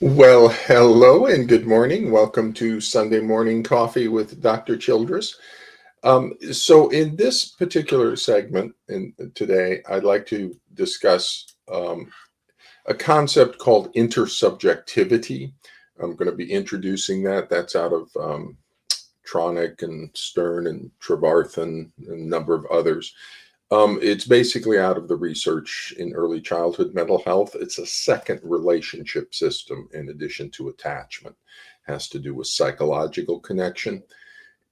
Well, hello and good morning. Welcome to Sunday Morning Coffee with Dr. Childress. So, in this particular segment today, I'd like to discuss a concept called intersubjectivity. I'm going to be introducing that. That's out of Tronick and Stern and Trevarthen and a number of others. It's basically out of the research in early childhood mental health. It's a second relationship system in addition to attachment. It has to do with psychological connection.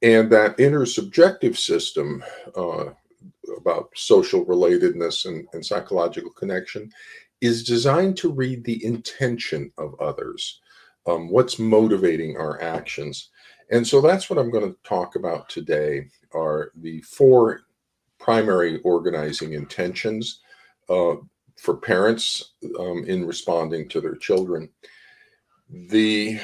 And that intersubjective system about social relatedness and psychological connection is designed to read the intention of others, what's motivating our actions. And so that's what I'm going to talk about today are the four primary organizing intentions uh, for parents in responding to their children. The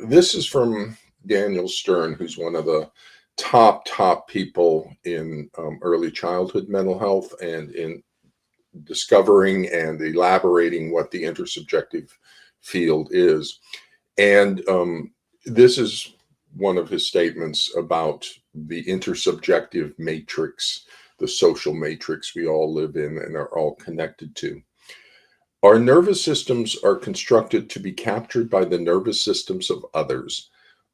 This is from Daniel Stern, who's one of the top people in early childhood mental health and in discovering and elaborating what the intersubjective field is. And this is one of his statements about the intersubjective matrix, the social matrix we all live in and are all connected to. Our nervous systems are constructed to be captured by the nervous systems of others.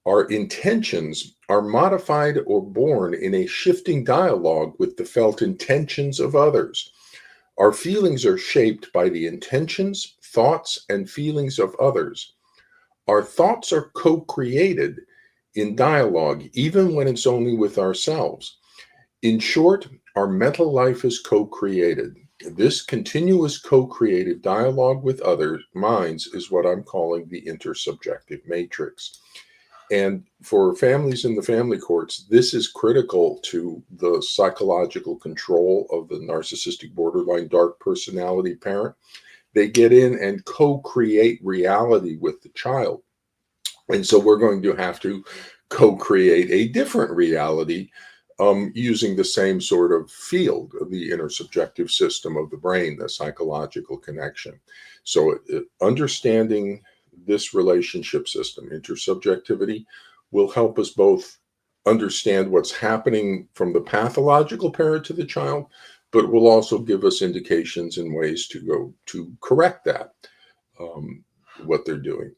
Our intentions are modified or born in a shifting dialogue with the felt intentions of others. Our feelings are shaped by the intentions, thoughts, and feelings of others. Our thoughts are co created in dialogue, even when it's only with ourselves. In short, our mental life is co created. This continuous co creative dialogue with other minds is what I'm calling the intersubjective matrix. And for families in the family courts, this is critical to the psychological control of the narcissistic borderline dark personality parent. They get in and co create reality with the child. And so we're going to have to co create a different reality using the same sort of field of the intersubjective system of the brain, the psychological connection. So, understanding this relationship system, intersubjectivity, will help us both understand what's happening from the pathological parent to the child, but will also give us indications and ways to go to correct that, what they're doing.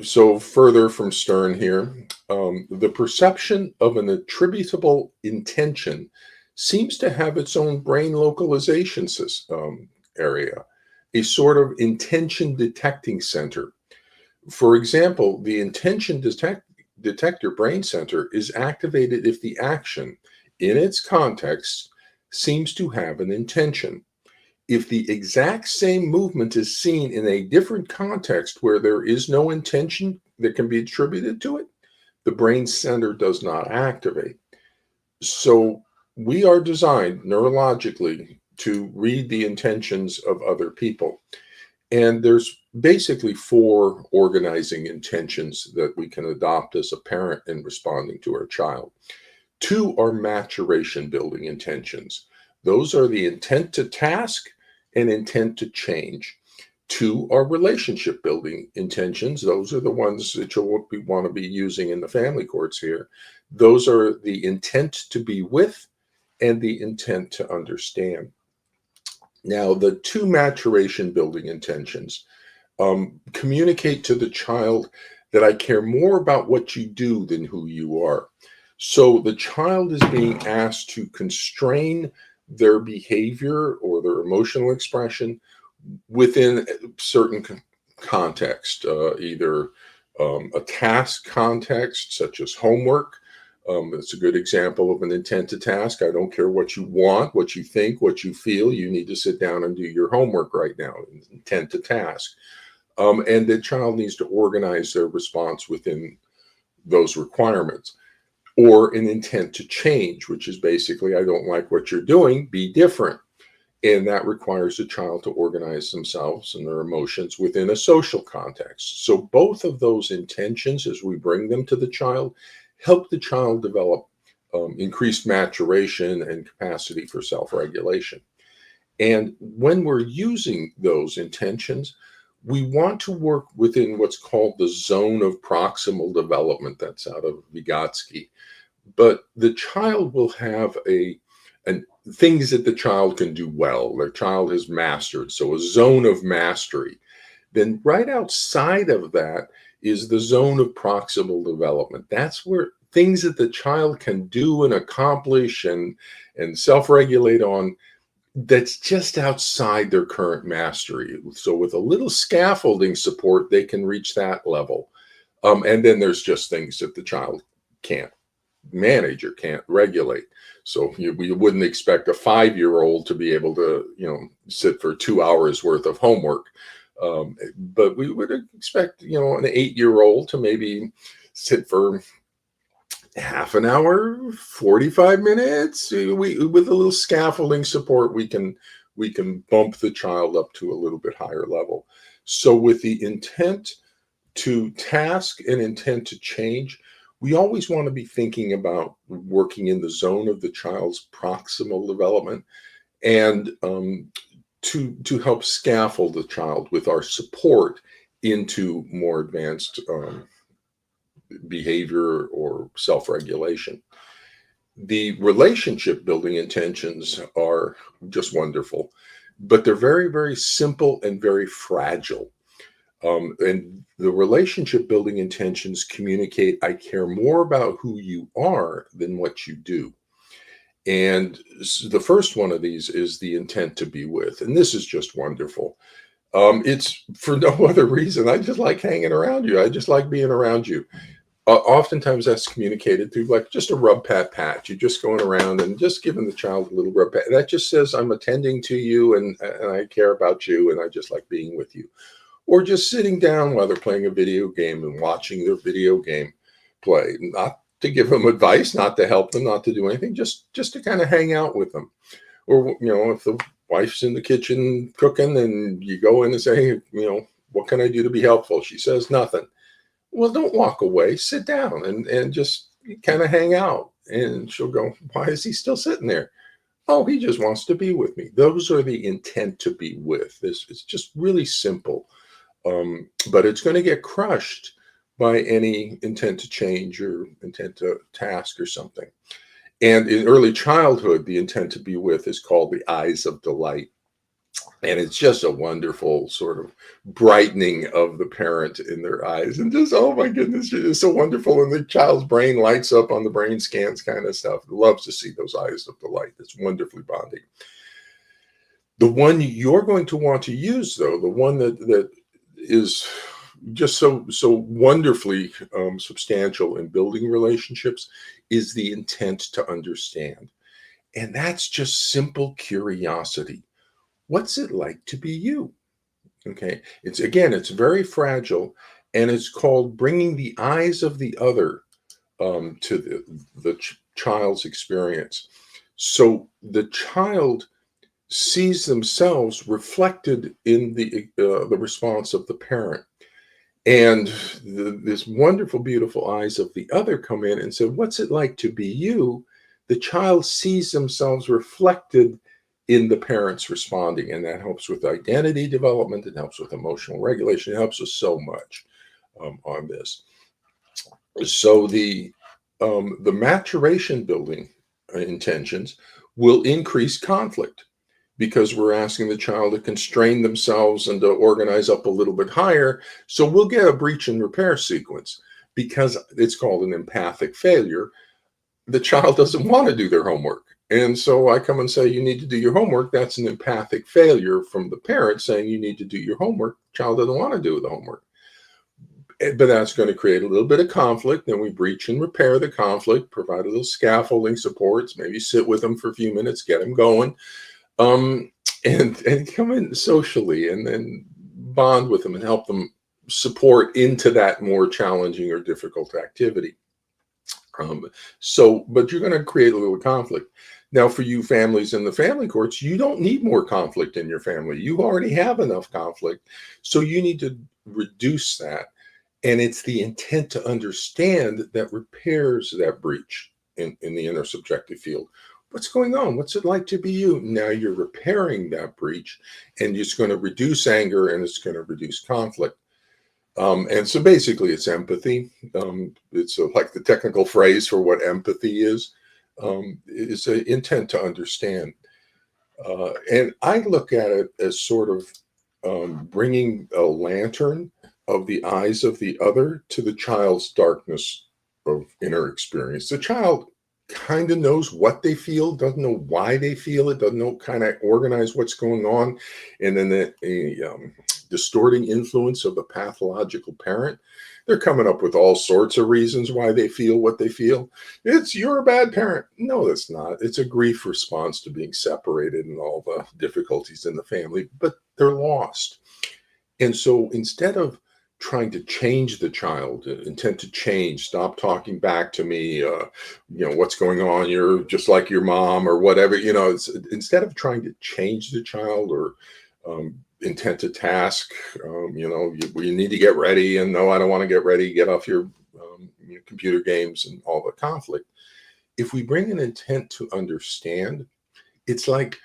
So, further from Stern here, the perception of an attributable intention seems to have its own brain localization area, a sort of intention detecting center. For example, the intention detector brain center is activated if the action, in its context, seems to have an intention. If the exact same movement is seen in a different context where there is no intention that can be attributed to it, the brain center does not activate. So we are designed neurologically to read the intentions of other people. And there's basically four organizing intentions that we can adopt as a parent in responding to our child. Two are maturation building intentions. Those are the intent to task and intent to change. Two are relationship building intentions. Those are the ones that you'll want to be using in the family courts here. Those are the intent to be with and the intent to understand. Now, the two maturation building intentions communicate to the child that I care more about what you do than who you are. So the child is being asked to constrain their behavior or their emotional expression within a certain context, either a task context, such as homework. It's a good example of an intent to task. I don't care what you want, what you think, what you feel. You need to sit down and do your homework right now. Intent to task. And the child needs to organize their response within those requirements. Or an intent to change, which is basically, I don't like what you're doing, be different. And that requires the child to organize themselves and their emotions within a social context. So both of those intentions, as we bring them to the child, help the child develop increased maturation and capacity for self-regulation. And when we're using those intentions, We want to work within what's called the zone of proximal development. That's out of Vygotsky. But the child will have and things that the child can do well, the child has mastered. So a zone of mastery. Then right outside of that is the zone of proximal development. That's where things that the child can do and accomplish and self-regulate on, that's just outside their current mastery. So with a little scaffolding support, they can reach that level. And then there's just things that the child can't manage or can't regulate. So you wouldn't expect a 5-year-old to be able to, sit for 2 hours worth of homework. But we would expect, an 8-year-old to maybe sit for half an hour, 45 minutes. With a little scaffolding support, we can bump the child up to a little bit higher level. So with the intent to task and intent to change, we always want to be thinking about working in the zone of the child's proximal development, and to help scaffold the child with our support into more advanced behavior or self-regulation. The relationship building intentions are just wonderful, but they're very, very simple and very fragile. And the relationship building intentions communicate, I care more about who you are than what you do. And the first one of these is the intent to be with. And this is just wonderful. It's for no other reason. I just like hanging around you. I just like being around you. Oftentimes that's communicated through like just a rub, pat, pat. You're just going around and just giving the child a little rub, pat. That just says I'm attending to you and I care about you and I just like being with you. Or just sitting down while they're playing a video game and watching their video game play, not to give them advice, not to help them, not to do anything, just to kind of hang out with them. Or, if the wife's in the kitchen cooking and you go in and say, what can I do to be helpful? She says nothing. Well, don't walk away, sit down and just kind of hang out. And she'll go, why is he still sitting there? Oh, he just wants to be with me. Those are the intent to be with. It's just really simple. But it's going to get crushed by any intent to change or intent to task or something. And in early childhood, the intent to be with is called the eyes of delight. And it's just a wonderful sort of brightening of the parent in their eyes. And just, oh my goodness, it's so wonderful. And the child's brain lights up on the brain scans kind of stuff. Loves to see those eyes of delight. It's wonderfully bonding. The one you're going to want to use, though, the one that is just so wonderfully substantial in building relationships, is the intent to understand. And that's just simple curiosity. What's it like to be you? Okay. It's very fragile, and it's called bringing the eyes of the other to the child's experience. So the child sees themselves reflected in the response of the parent. And this wonderful, beautiful eyes of the other come in and say, what's it like to be you? The child sees themselves reflected in the parents responding, and that helps with identity development. It helps with emotional regulation. It helps us so much on this. So the maturation building intentions will increase conflict, because we're asking the child to constrain themselves and to organize up a little bit higher. So we'll get a breach and repair sequence, because it's called an empathic failure. The child doesn't want to do their homework. And so I come and say, you need to do your homework. That's an empathic failure from the parent saying you need to do your homework. Child doesn't want to do the homework. But that's going to create a little bit of conflict. Then we breach and repair the conflict, provide a little scaffolding supports, maybe sit with them for a few minutes, get them going. And come in socially and then bond with them and help them support into that more challenging or difficult activity. But you're going to create a little conflict. Now, for you families in the family courts, you don't need more conflict in your family. You already have enough conflict. So you need to reduce that. And it's the intent to understand that repairs that breach in the intersubjective field. What's going on? What's it like to be you? Now you're repairing that breach, and it's going to reduce anger and it's going to reduce conflict. And so basically, it's empathy. It's like the technical phrase for what empathy is an intent to understand. And I look at it as sort of bringing a lantern of the eyes of the other to the child's darkness of inner experience. The child kind of knows what they feel, doesn't know why they feel it, doesn't know kind of organize what's going on. And then the distorting influence of the pathological parent, they're coming up with all sorts of reasons why they feel what they feel. You're a bad parent. No, it's not. It's a grief response to being separated and all the difficulties in the family, but they're lost. And so instead of trying to change the child, intent to change, stop talking back to me, what's going on? You're just like your mom or whatever, instead of trying to change the child or intent to task, you need to get ready, and no, I don't want to get ready, get off your computer games and all the conflict. If we bring an intent to understand, it's like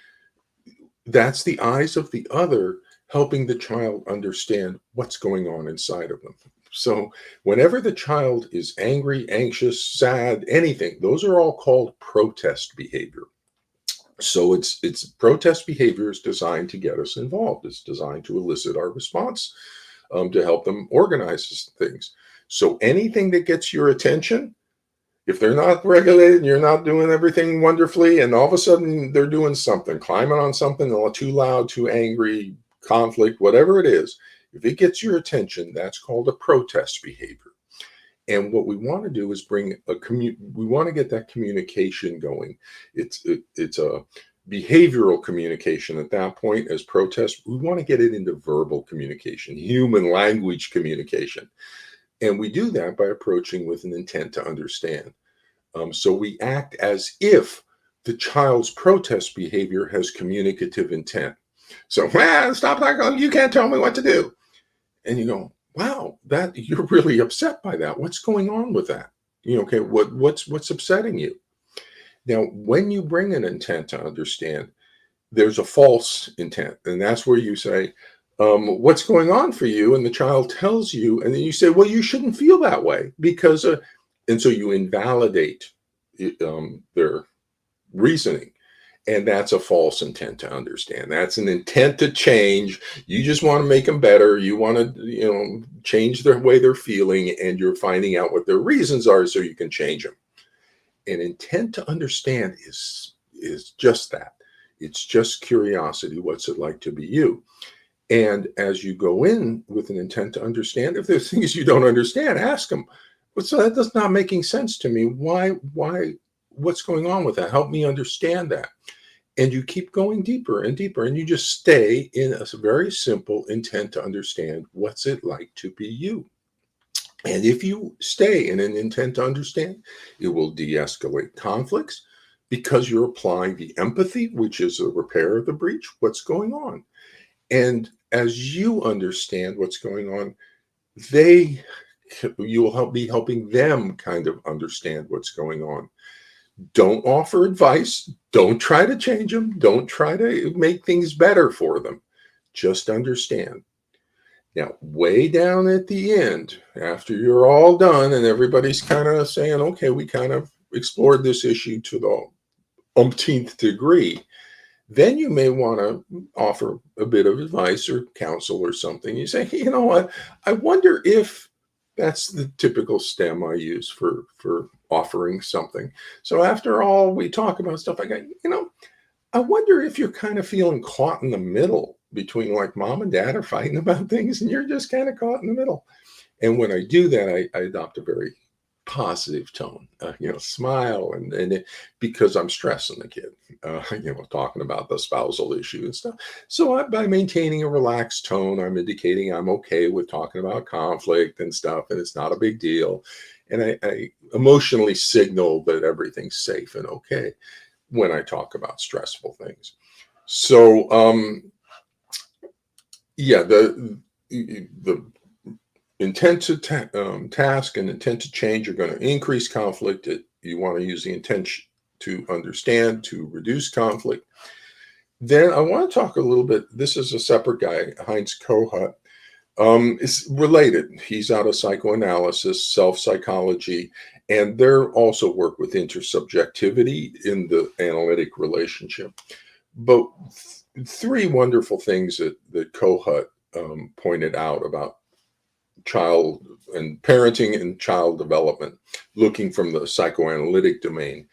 that's the eyes of the other helping the child understand what's going on inside of them. So whenever the child is angry, anxious, sad, anything, those are all called protest behavior. So it's protest behavior is designed to get us involved. It's designed to elicit our response, to help them organize things. So anything that gets your attention, if they're not regulated and you're not doing everything wonderfully, and all of a sudden they're doing something, climbing on something, too loud, too angry, conflict, whatever it is, if it gets your attention, that's called a protest behavior. And what we want to do is we want to get that communication going. It's a behavioral communication at that point. As protest, we want to get it into verbal communication, human language communication. And we do that by approaching with an intent to understand. So we act as if the child's protest behavior has communicative intent. So, stop talking, you can't tell me what to do. And you go, wow, that you're really upset by that. What's going on with that? Okay, what's upsetting you? Now, when you bring an intent to understand, there's a false intent. And that's where you say, what's going on for you? And the child tells you, and then you say, well, you shouldn't feel that way because, and so you invalidate their reasoning. And that's a false intent to understand. That's an intent to change. You just want to make them better. You want to, change the way they're feeling, and you're finding out what their reasons are so you can change them. An intent to understand is just that. It's just curiosity. What's it like to be you? And as you go in with an intent to understand, if there's things you don't understand, ask them. So that does not making sense to me. Why? What's going on with that? Help me understand that. And you keep going deeper and deeper, and you just stay in a very simple intent to understand what's it like to be you. And if you stay in an intent to understand, it will de-escalate conflicts because you're applying the empathy, which is a repair of the breach, what's going on. And as you understand what's going on, you will be helping them kind of understand what's going on. Don't offer advice. Don't try to change them. Don't try to make things better for them. Just understand. Now, way down at the end, after you're all done and everybody's kind of saying, okay, we kind of explored this issue to the umpteenth degree, then you may want to offer a bit of advice or counsel or something. You say, you know what, I wonder if that's the typical stem I use for offering something. So after all, we talk about stuff, I go, I wonder if you're kind of feeling caught in the middle between like mom and dad are fighting about things and you're just kind of caught in the middle. And when I do that, I adopt a very positive tone, smile, and because I'm stressing the kid, talking about the spousal issue and stuff. So by maintaining a relaxed tone, I'm indicating I'm okay with talking about conflict and stuff, and it's not a big deal. And I emotionally signal that everything's safe and okay when I talk about stressful things. So, the intent to task and intent to change are going to increase conflict. You want to use the to understand, to reduce conflict. Then I want to talk a little bit. This is a separate guy, Heinz Kohut. It's related. He's out of psychoanalysis, self-psychology, and they're also work with intersubjectivity in the analytic relationship. But three wonderful things that Kohut pointed out about child and parenting and child development, looking from the psychoanalytic domain,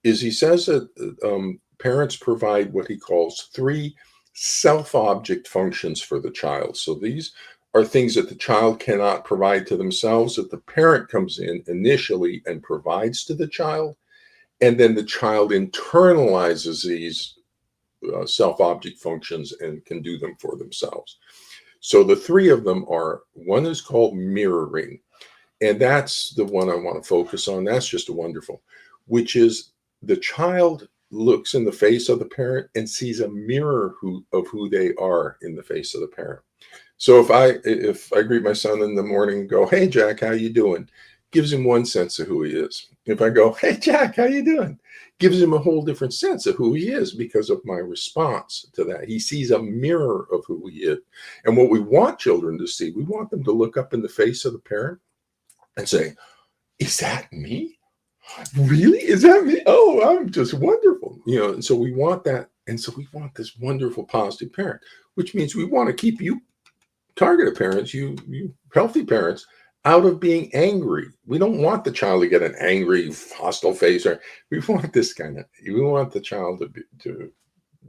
is he says that parents provide what he calls three self-object functions for the child. So these are things that the child cannot provide to themselves, that the parent comes in initially and provides to the child, and then the child internalizes these self-object functions and can do them for themselves. So the three of them are, one is called mirroring, and that's the one I want to focus on. That's just wonderful, which is the child looks in the face of the parent and sees a mirror of who they are in the face of the parent. So if I greet my son in the morning and go, "Hey Jack, how you doing?" gives him one sense of who he is. If I go, "Hey Jack, how you doing?" gives him a whole different sense of who he is because of my response to that. He sees a mirror of who he is. And what we want children to see, we want them to look up in the face of the parent and say, "Is that me? Really? Is that me? Oh, I'm just wonderful." And so we want that. And so we want this wonderful, positive parent, which means we want to keep you targeted parents, you healthy parents, out of being angry. We don't want the child to get an angry, hostile face. Or we want we want the child to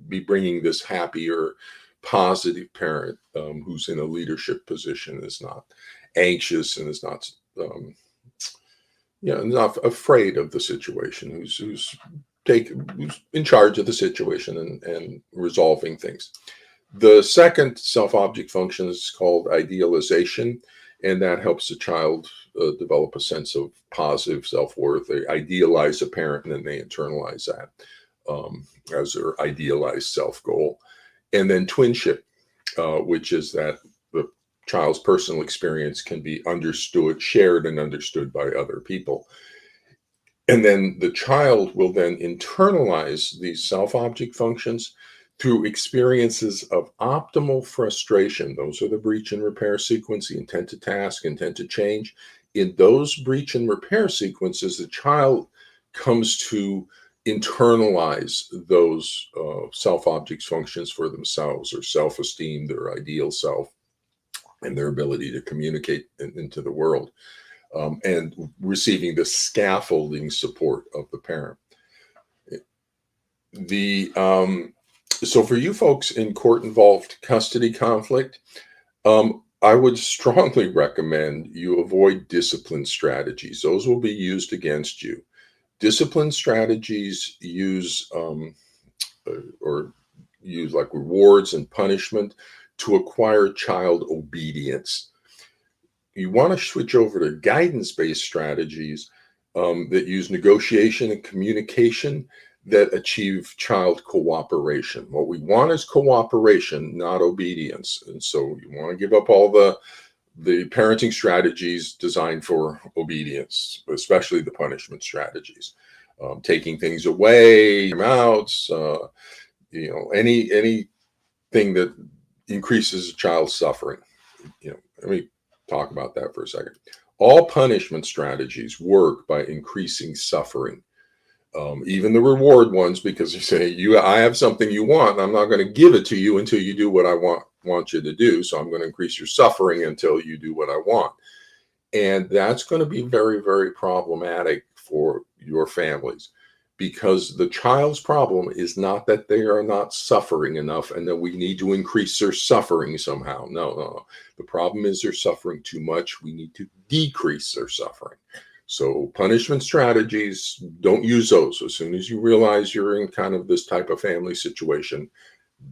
be bringing this happier, positive parent who's in a leadership position, is not anxious and is not, not afraid of the situation, who's in charge of the situation and resolving things. The second self-object function is called idealization, and that helps the child develop a sense of positive self-worth. They idealize a parent, and then they internalize that as their idealized self-goal. And then twinship, which is that the child's personal experience can be shared and understood by other people. And then the child will then internalize these self-object functions through experiences of optimal frustration. Those are the breach and repair sequence, the intent to task, intent to change. In those breach and repair sequences, the child comes to internalize those self-object functions for themselves, or self-esteem, their ideal self, and their ability to communicate into the world, and receiving the scaffolding support of the parent. So for you folks in court-involved custody conflict, I would strongly recommend you avoid discipline strategies. Those will be used against you. Discipline strategies use like rewards and punishment to acquire child obedience. You want to switch over to guidance-based strategies that use negotiation and communication that achieve child cooperation. What we want is cooperation, not obedience. And so you want to give up all the parenting strategies designed for obedience, especially the punishment strategies, taking things away, timeouts, anything that increases a child's suffering. Let me talk about that for a second. All punishment strategies work by increasing suffering. Even the reward ones, because you say, I have something you want, and I'm not going to give it to you until you do what I want you to do. So I'm going to increase your suffering until you do what I want. And that's going to be very, very problematic for your families, because the child's problem is not that they are not suffering enough and that we need to increase their suffering somehow. No. The problem is they're suffering too much. We need to decrease their suffering. So punishment strategies, don't use those. As soon as you realize you're in kind of this type of family situation,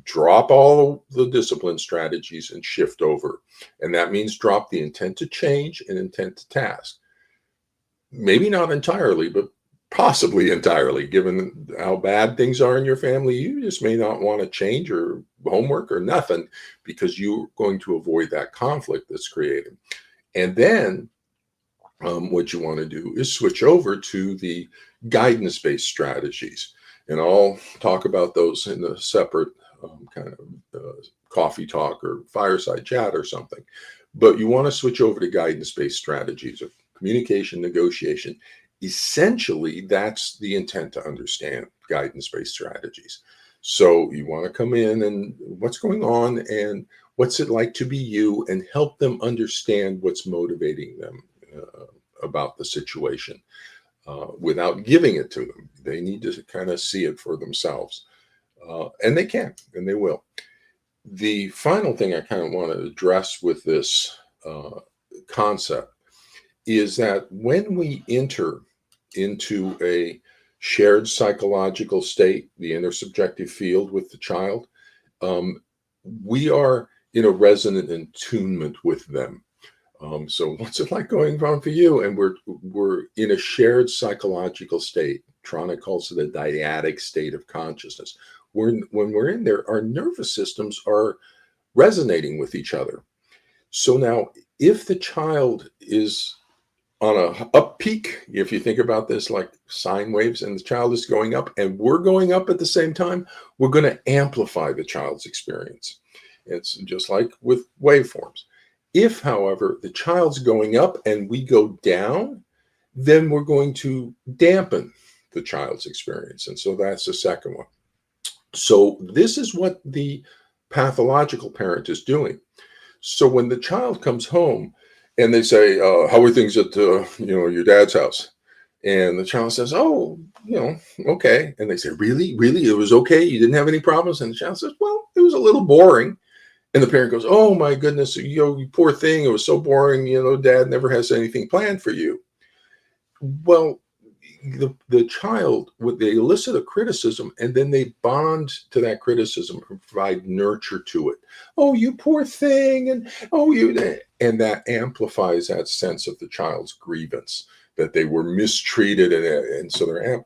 drop all the discipline strategies and shift over. And that means drop the intent to change and intent to task. Maybe not entirely, but possibly entirely. Given how bad things are in your family, you just may not want to change your homework or nothing, because you're going to avoid that conflict that's created. And then what you want to do is switch over to the guidance-based strategies. And I'll talk about those in a separate kind of coffee talk or fireside chat or something. But you want to switch over to guidance-based strategies of communication, negotiation. Essentially, that's the intent to understand guidance-based strategies. So you want to come in and what's going on and what's it like to be you, and help them understand what's motivating them about the situation without giving it to them. They need to kind of see it for themselves. And they can, and they will. The final thing I kind of want to address with this concept is that when we enter into a shared psychological state, the intersubjective field with the child, we are in a resonant attunement with them. So what's it like going on for you? And we're in a shared psychological state. Tronic calls it a dyadic state of consciousness. When we're in there, our nervous systems are resonating with each other. So now, if the child is on a up peak, if you think about this like sine waves, and the child is going up and we're going up at the same time, we're going to amplify the child's experience. It's just like with waveforms. If, however, the child's going up and we go down, then we're going to dampen the child's experience. And so that's the second one. So this is what the pathological parent is doing. So when the child comes home and they say, how are things at your dad's house? And the child says, oh, okay. And they say, really? Really? It was okay? You didn't have any problems? And the child says, well, it was a little boring. And the parent goes, oh my goodness, you poor thing. It was so boring. Dad never has anything planned for you. Well, the child, they elicit a criticism, and then they bond to that criticism and provide nurture to it. Oh, you poor thing. And that amplifies that sense of the child's grievance, that they were mistreated. And so they're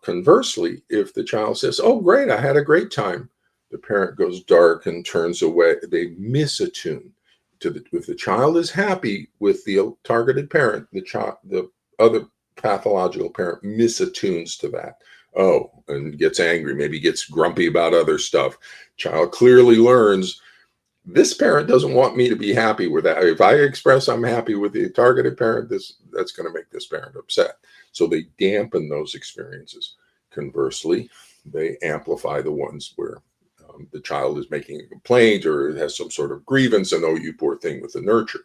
conversely, if the child says, oh, great, I had a great time, the parent goes dark and turns away. They misattune to if the child is happy with the targeted parent, the other pathological parent misattunes to that. Oh, and gets angry, maybe gets grumpy about other stuff. Child clearly learns this parent doesn't want me to be happy with that. If I express I'm happy with the targeted parent, that's going to make this parent upset. So they dampen those experiences. Conversely, they amplify the ones where the child is making a complaint or has some sort of grievance, and oh, you poor thing, with the nurture.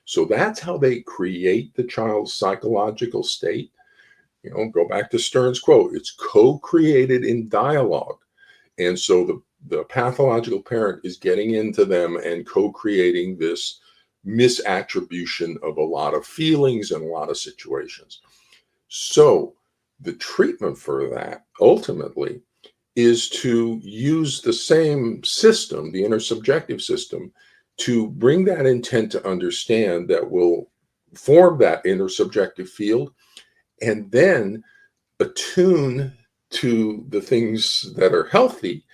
So that's how they create the child's psychological state. Go back to Stern's quote, it's co-created in dialogue. And so the pathological parent is getting into them and co-creating this misattribution of a lot of feelings and a lot of situations. So the treatment for that ultimately is to use the same system, the intersubjective system, to bring that intent to understand that will form that intersubjective field, and then attune to the things that are healthy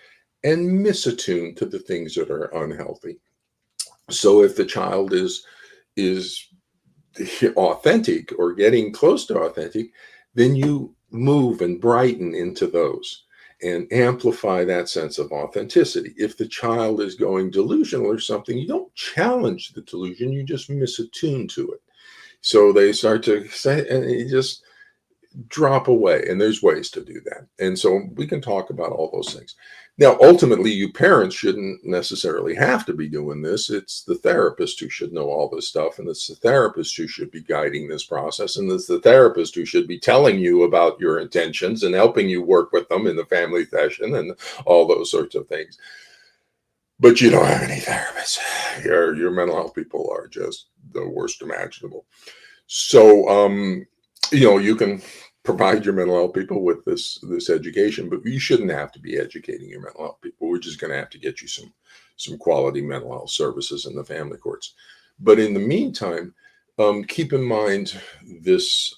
and misattune to the things that are unhealthy. So if the child is authentic or getting close to authentic, then you move and brighten into those and amplify that sense of authenticity. If the child is going delusional or something, you don't challenge the delusion, you just misattune to it. So they start to say, and you just drop away. And there's ways to do that. And so we can talk about all those things. Now, ultimately, you parents shouldn't necessarily have to be doing this. It's the therapist who should know all this stuff. And it's the therapist who should be guiding this process. And it's the therapist who should be telling you about your intentions and helping you work with them in the family session and all those sorts of things. But you don't have any therapists. Your mental health people are just the worst imaginable. So, you can provide your mental health people with this education, but you shouldn't have to be educating your mental health people. We're just going to have to get you some quality mental health services in the family courts. But in the meantime, keep in mind this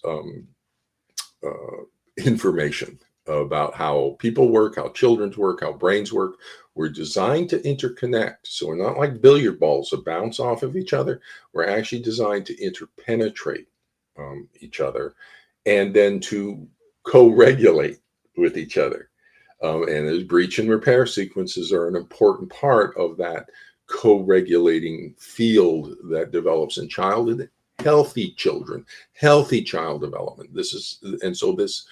information about how people work, how children work, how brains work. We're designed to interconnect. So we're not like billiard balls that bounce off of each other. We're actually designed to interpenetrate each other and then to co-regulate with each other. And those breach and repair sequences are an important part of that co-regulating field that develops in childhood. Healthy children, healthy child development. So this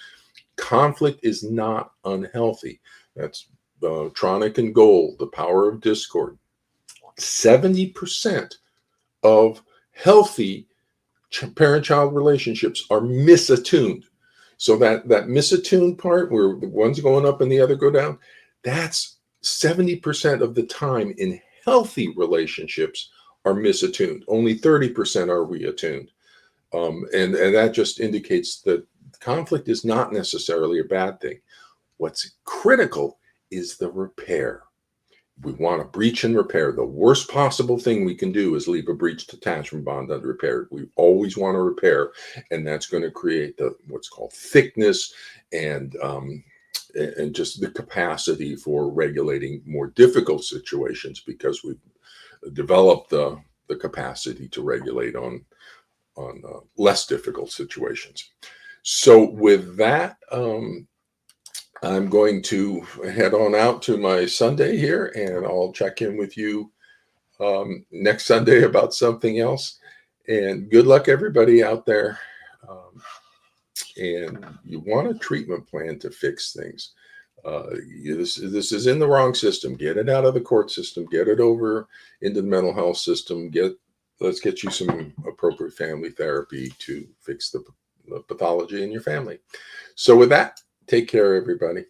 conflict is not unhealthy. That's Tronic and Gold, The Power of Discord. 70% of healthy parent-child relationships are misattuned. So that misattuned part where the one's going up and the other go down, that's 70% of the time in healthy relationships are misattuned. Only 30% are reattuned. And that just indicates that conflict is not necessarily a bad thing. What's critical is the repair. We want to breach and repair. The worst possible thing we can do is leave a breached attachment bond unrepaired. We always want to repair, and that's going to create what's called thickness and just the capacity for regulating more difficult situations, because we've developed the capacity to regulate on less difficult situations. So with that, I'm going to head on out to my Sunday here, and I'll check in with you next Sunday about something else. And good luck, everybody out there. And you want a treatment plan to fix things. This is in the wrong system. Get it out of the court system. Get it over into the mental health system. Let's get you some appropriate family therapy to fix the pathology in your family. So with that, take care, everybody.